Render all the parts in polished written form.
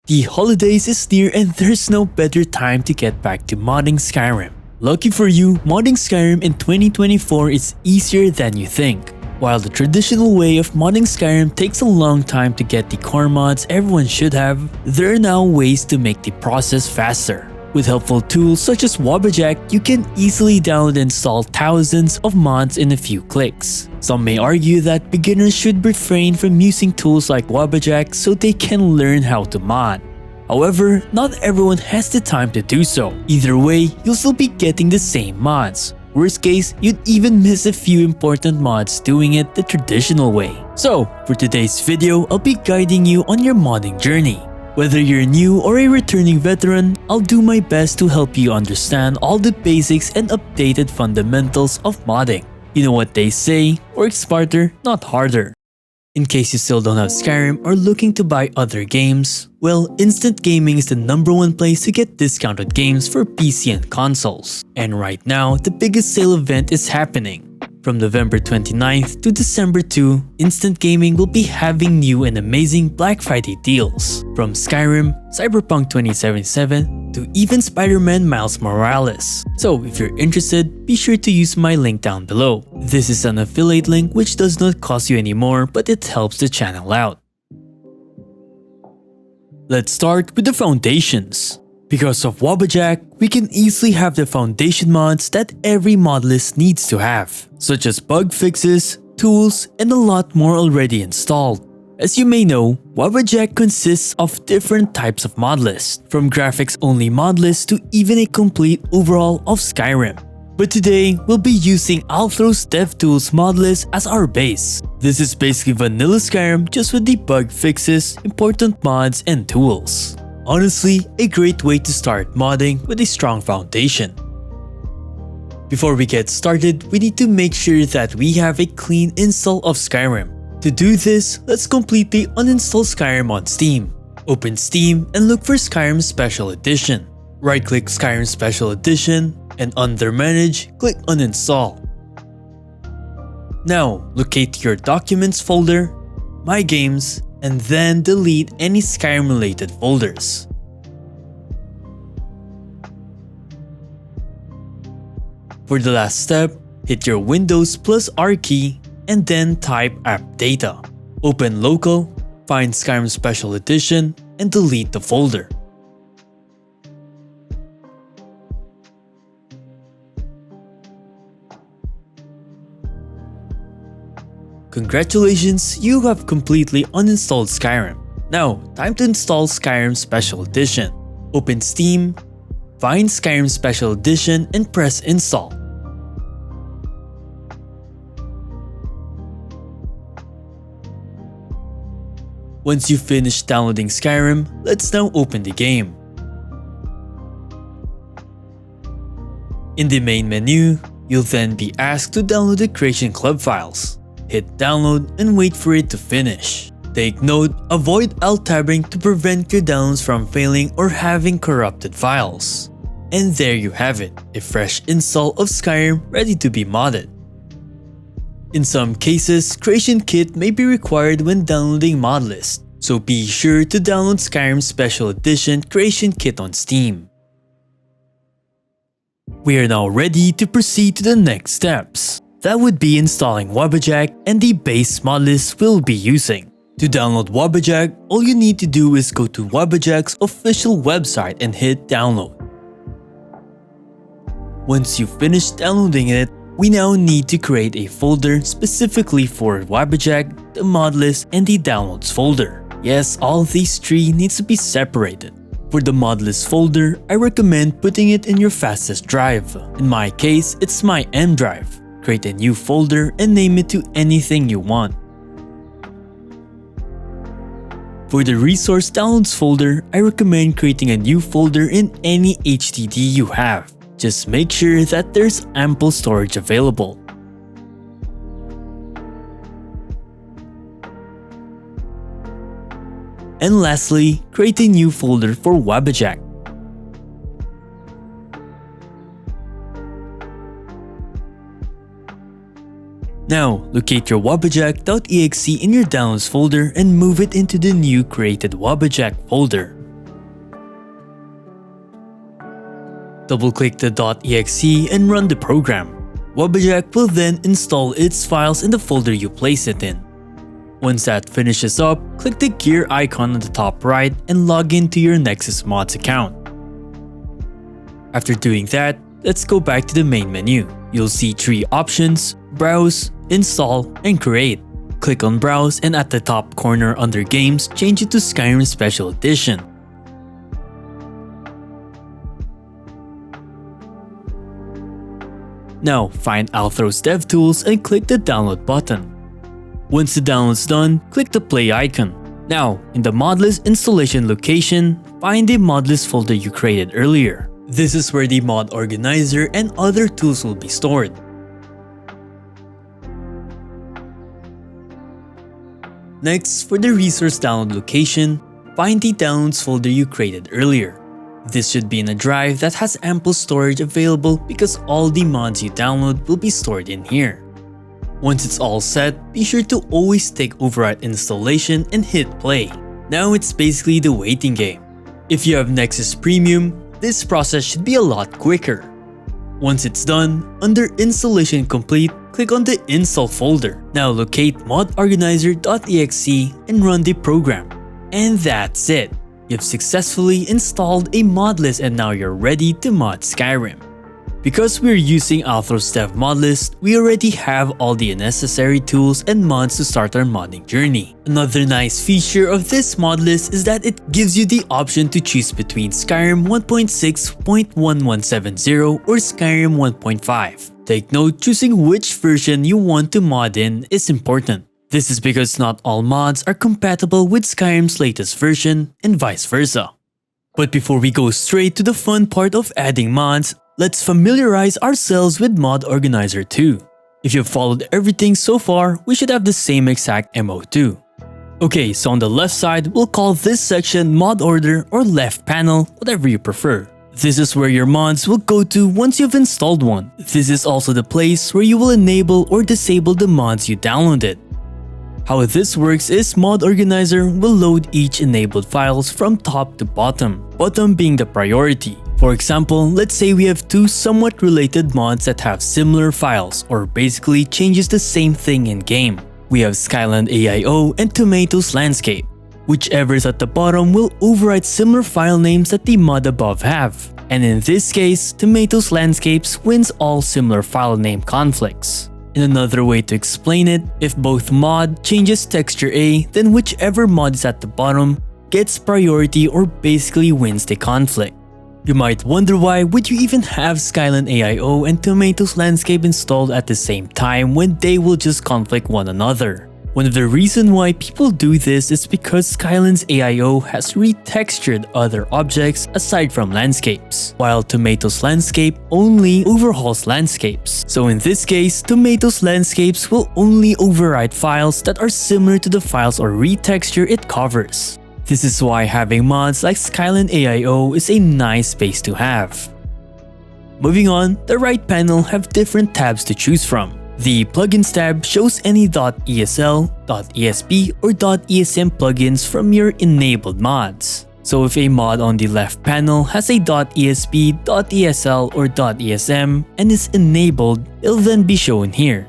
The holidays is near and there's no better time to get back to modding Skyrim. Lucky for you, modding Skyrim in 2024 is easier than you think. While the traditional way of modding Skyrim takes a long time to get the core mods everyone should have, there are now ways to make the process faster. With helpful tools such as Wabbajack, you can easily download and install thousands of mods in a few clicks. Some may argue that beginners should refrain from using tools like Wabbajack so they can learn how to mod. However, not everyone has the time to do so. Either way, you'll still be getting the same mods. Worst case, you'd even miss a few important mods doing it the traditional way. So, for today's video, I'll be guiding you on your modding journey. Whether you're new or a returning veteran, I'll do my best to help you understand all the basics and updated fundamentals of modding. You know what they say, work smarter, not harder. In case you still don't have Skyrim or looking to buy other games, well, Instant Gaming is the #1 place to get discounted games for PC and consoles. And right now, the biggest sale event is happening. From November 29th to December 2, Instant Gaming will be having new and amazing Black Friday deals. From Skyrim, Cyberpunk 2077, to even Spider-Man Miles Morales. So if you're interested, be sure to use my link down below. This is an affiliate link which does not cost you any more, but it helps the channel out. Let's start with the foundations. Because of Wabbajack, we can easily have the foundation mods that every Modlist needs to have, such as bug fixes, tools, and a lot more already installed. As you may know, Wabbajack consists of different types of Modlist, from graphics-only Modlist to even a complete overhaul of Skyrim. But today, we'll be using Althros DevTools Modlist as our base. This is basically vanilla Skyrim just with the bug fixes, important mods, and tools. Honestly, a great way to start modding with a strong foundation. Before we get started, we need to make sure that we have a clean install of Skyrim. To do this, let's completely uninstall Skyrim on Steam. Open Steam and look for Skyrim Special Edition. Right-click Skyrim Special Edition and under Manage, click Uninstall. Now, locate your Documents folder, My Games, and then delete any Skyrim related folders. For the last step, hit your Windows plus R key and then type app data. Open local, find Skyrim Special Edition and delete the folder. Congratulations, you have completely uninstalled Skyrim. Now, time to install Skyrim Special Edition. Open Steam, find Skyrim Special Edition and press install. Once you've finished downloading Skyrim, let's now open the game. In the main menu, you'll then be asked to download the Creation Club files. Hit download and wait for it to finish. Take note, avoid alt-tabbing to prevent your downloads from failing or having corrupted files. And there you have it, a fresh install of Skyrim ready to be modded. In some cases, Creation Kit may be required when downloading Modlist, so be sure to download Skyrim Special Edition Creation Kit on Steam. We are now ready to proceed to the next steps. That would be installing Wabbajack and the base Modlist we'll be using. To download Wabbajack, all you need to do is go to Wabbajack's official website and hit download. Once you've finished downloading it, we now need to create a folder specifically for Wabbajack, the Modlist, and the downloads folder. Yes, all of these three needs to be separated. For the Modlist folder, I recommend putting it in your fastest drive. In my case, it's my M drive. Create a new folder and name it to anything you want. For the resource downloads folder, I recommend creating a new folder in any HDD you have. Just make sure that there's ample storage available. And lastly, create a new folder for Wabbajack. Now, locate your wabbajack.exe in your downloads folder and move it into the new created Wabbajack folder. Double-click the .exe and run the program. Wabbajack will then install its files in the folder you place it in. Once that finishes up, click the gear icon on the top right and log into your Nexus Mods account. After doing that, let's go back to the main menu. You'll see 3 options: Browse, Install, and Create. Click on Browse and at the top corner under Games, change it to Skyrim Special Edition. Now, find Althros DevTools and click the download button. Once the download's done, click the play icon. Now, in the Modlist installation location, find the Modlist folder you created earlier. This is where the mod organizer and other tools will be stored. Next, for the resource download location, find the downloads folder you created earlier. This should be in a drive that has ample storage available because all the mods you download will be stored in here. Once it's all set, be sure to always take override installation and hit play. Now it's basically the waiting game. If you have Nexus Premium, this process should be a lot quicker. Once it's done, under Installation Complete, click on the Install folder. Now locate modorganizer.exe and run the program. And that's it! You've successfully installed a mod list and now you're ready to mod Skyrim. Because we're using Althros Dev Modlist, we already have all the necessary tools and mods to start our modding journey. Another nice feature of this mod list is that it gives you the option to choose between Skyrim 1.6.1170 or Skyrim 1.5. Take note, choosing which version you want to mod in is important. This is because not all mods are compatible with Skyrim's latest version and vice versa. But before we go straight to the fun part of adding mods, let's familiarize ourselves with Mod Organizer 2. If you've followed everything so far, we should have the same exact MO2. Okay, so on the left side, we'll call this section Mod Order or Left Panel, whatever you prefer. This is where your mods will go to once you've installed one. This is also the place where you will enable or disable the mods you downloaded. How this works is Mod Organizer will load each enabled files from top to bottom, bottom being the priority. For example, let's say we have 2 somewhat related mods that have similar files or basically changes the same thing in game. We have Skyland AIO and Tomatoes Landscape. Whichever is at the bottom will override similar file names that the mod above have. And in this case, Tomatoes Landscapes wins all similar file name conflicts. In another way to explain it, if both mod changes texture A, then whichever mod is at the bottom gets priority or basically wins the conflict. You might wonder why would you even have Skyland AIO and Tomatoes Landscape installed at the same time when they will just conflict one another. One of the reasons why people do this is because Skyland's AIO has retextured other objects aside from landscapes, while Tomatoes Landscape only overhauls landscapes. So in this case, Tomatoes Landscapes will only override files that are similar to the files or retexture it covers. This is why having mods like Skyland AIO is a nice space to have. Moving on, the right panel have different tabs to choose from. The Plugins tab shows any .esl, .esp, or .esm plugins from your enabled mods. So if a mod on the left panel has a .esp, .esl, or .esm and is enabled, it'll then be shown here.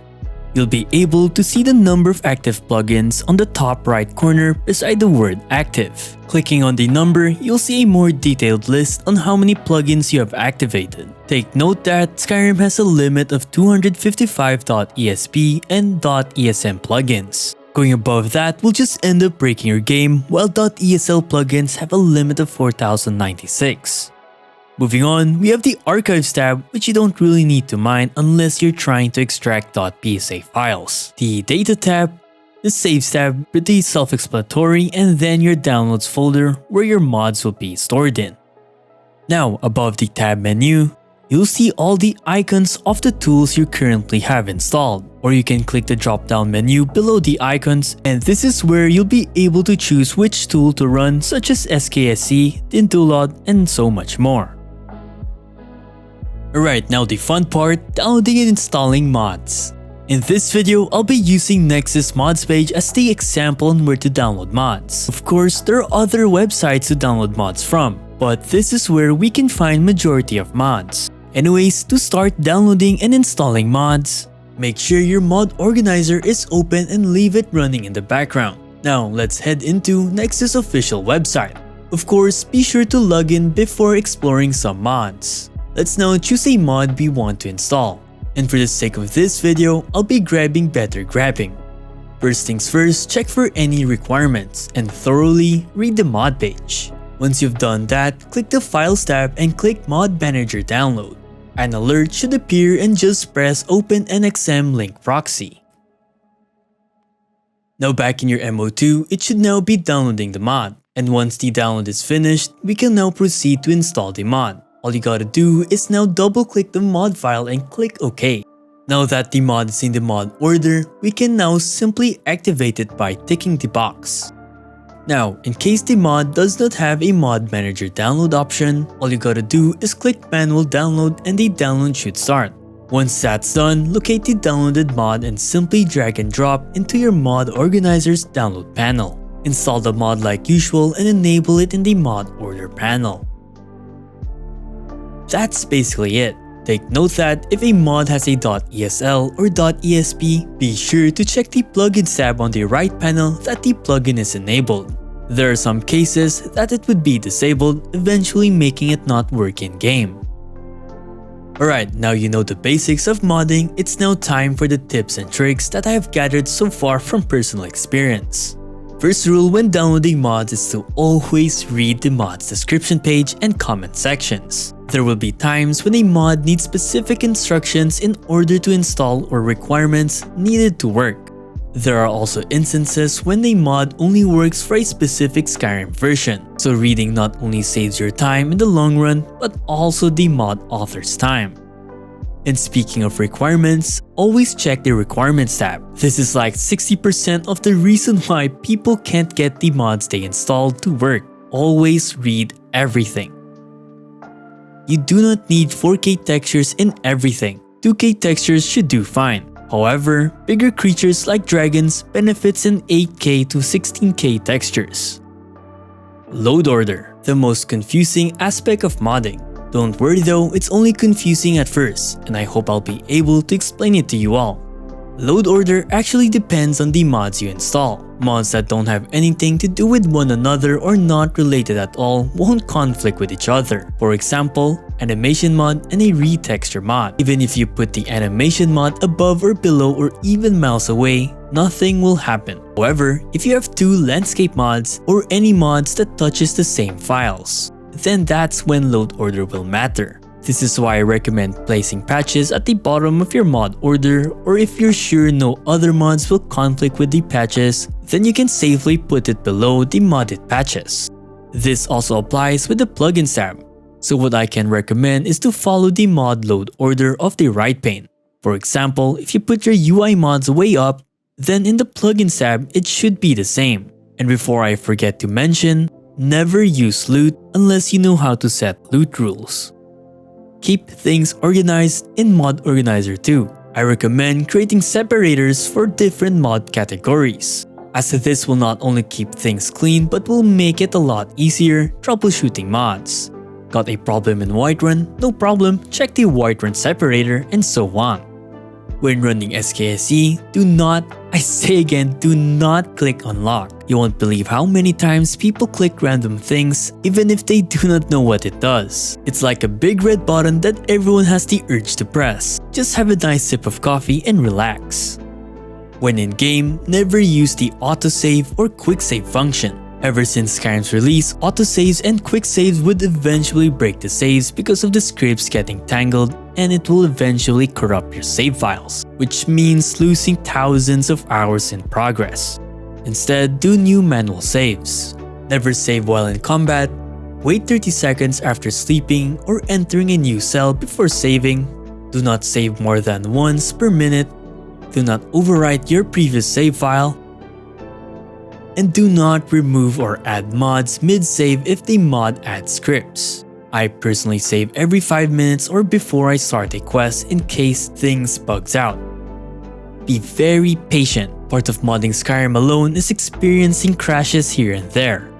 You'll be able to see the number of active plugins on the top right corner beside the word active. Clicking on the number, you'll see a more detailed list on how many plugins you have activated. Take note that Skyrim has a limit of 255 .esp and .esm plugins. Going above that will just end up breaking your game, while .esl plugins have a limit of 4096. Moving on, we have the Archives tab, which you don't really need to mind unless you're trying to extract .psa files. The Data tab, the Saves tab, pretty self-explanatory, and then your Downloads folder where your mods will be stored in. Now, above the tab menu, you'll see all the icons of the tools you currently have installed. Or you can click the drop-down menu below the icons, and this is where you'll be able to choose which tool to run, such as SKSE, Dintulot, and so much more. Alright, now the fun part, downloading and installing mods. In this video, I'll be using Nexus mods page as the example on where to download mods. Of course, there are other websites to download mods from. but this is where we can find majority of mods. Anyways, to start downloading and installing mods, make sure your mod organizer is open and leave it running in the background. Now let's head into Next's official website. Of course, be sure to log in before exploring some mods. Let's now choose a mod we want to install. And for the sake of this video, I'll be grabbing Better Grabbing. First things first, check for any requirements and thoroughly read the mod page. Once you've done that, click the Files tab and click Mod Manager Download. An alert should appear and just press Open NXM Link Proxy. Now back in your MO2, it should now be downloading the mod. And once the download is finished, we can now proceed to install the mod. All you gotta do is now double click the mod file and click OK. Now that the mod is in the mod order, we can now simply activate it by ticking the box. Now, in case the mod does not have a mod manager download option, all you gotta do is click manual download and the download should start. Once that's done, locate the downloaded mod and simply drag and drop into your mod organizer's download panel. Install the mod like usual and enable it in the mod order panel. That's basically it. Take note that if a mod has a .esl or .esp, be sure to check the plugins tab on the right panel that the plugin is enabled. There are some cases that it would be disabled, eventually making it not work in-game. Alright, now you know the basics of modding, it's now time for the tips and tricks that I have gathered so far from personal experience. First rule when downloading mods is to always read the mod's description page and comment sections. There will be times when a mod needs specific instructions in order to install or requirements needed to work. There are also instances when a mod only works for a specific Skyrim version, so reading not only saves your time in the long run, but also the mod author's time. And speaking of requirements, always check the requirements tab. This is like 60% of the reason why people can't get the mods they installed to work. Always read everything. You do not need 4K textures in everything. 2K textures should do fine. However, bigger creatures like dragons benefits in 8K to 16K textures. Load order, the most confusing aspect of modding. Don't worry though, it's only confusing at first, and I hope I'll be able to explain it to you all. Load order actually depends on the mods you install. Mods that don't have anything to do with one another or not related at all won't conflict with each other. For example, animation mod and a retexture mod. Even if you put the animation mod above or below or even miles away, nothing will happen. However, if you have two landscape mods or any mods that touches the same files, then that's when load order will matter. This is why I recommend placing patches at the bottom of your mod order, or if you're sure no other mods will conflict with the patches, then you can safely put it below the modded patches. This also applies with the plugins tab. So what I can recommend is to follow the mod load order of the right pane. For example, if you put your UI mods way up, then in the plugins tab it should be the same. And before I forget to mention, never use loot unless you know how to set loot rules. Keep things organized in Mod Organizer too. I recommend creating separators for different mod categories, as this will not only keep things clean but will make it a lot easier troubleshooting mods. Got a problem in Whiterun? No problem, check the Whiterun separator and so on. When running SKSE, do not click unlock. You won't believe how many times people click random things even if they do not know what it does. It's like a big red button that everyone has the urge to press. Just have a nice sip of coffee and relax. When in game, never use the autosave or quick save function. Ever since Skyrim's release, autosaves and quick saves would eventually break the saves because of the scripts getting tangled, and it will eventually corrupt your save files, which means losing thousands of hours in progress. Instead, do new manual saves. Never save while in combat. Wait 30 seconds after sleeping or entering a new cell before saving. Do not save more than once per minute. Do not overwrite your previous save file. And do not remove or add mods mid-save if the mod adds scripts. I personally save every 5 minutes or before I start a quest in case things bugs out. Be very patient. Part of modding Skyrim alone is experiencing crashes here and there.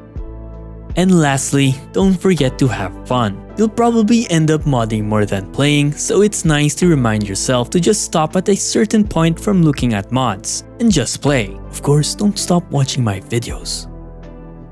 And lastly, don't forget to have fun. You'll probably end up modding more than playing, so it's nice to remind yourself to just stop at a certain point from looking at mods and just play. Of course, don't stop watching my videos.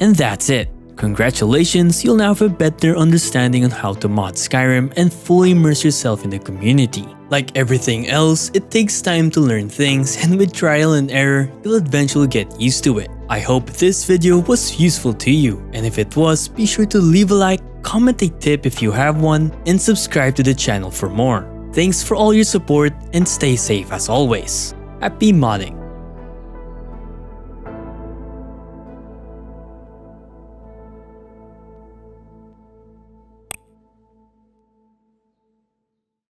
And that's it. Congratulations, you'll now have a better understanding on how to mod Skyrim and fully immerse yourself in the community. Like everything else, it takes time to learn things, and with trial and error, you'll eventually get used to it. I hope this video was useful to you, and if it was, be sure to leave a like, comment a tip if you have one, and subscribe to the channel for more. Thanks for all your support, and stay safe as always. Happy modding!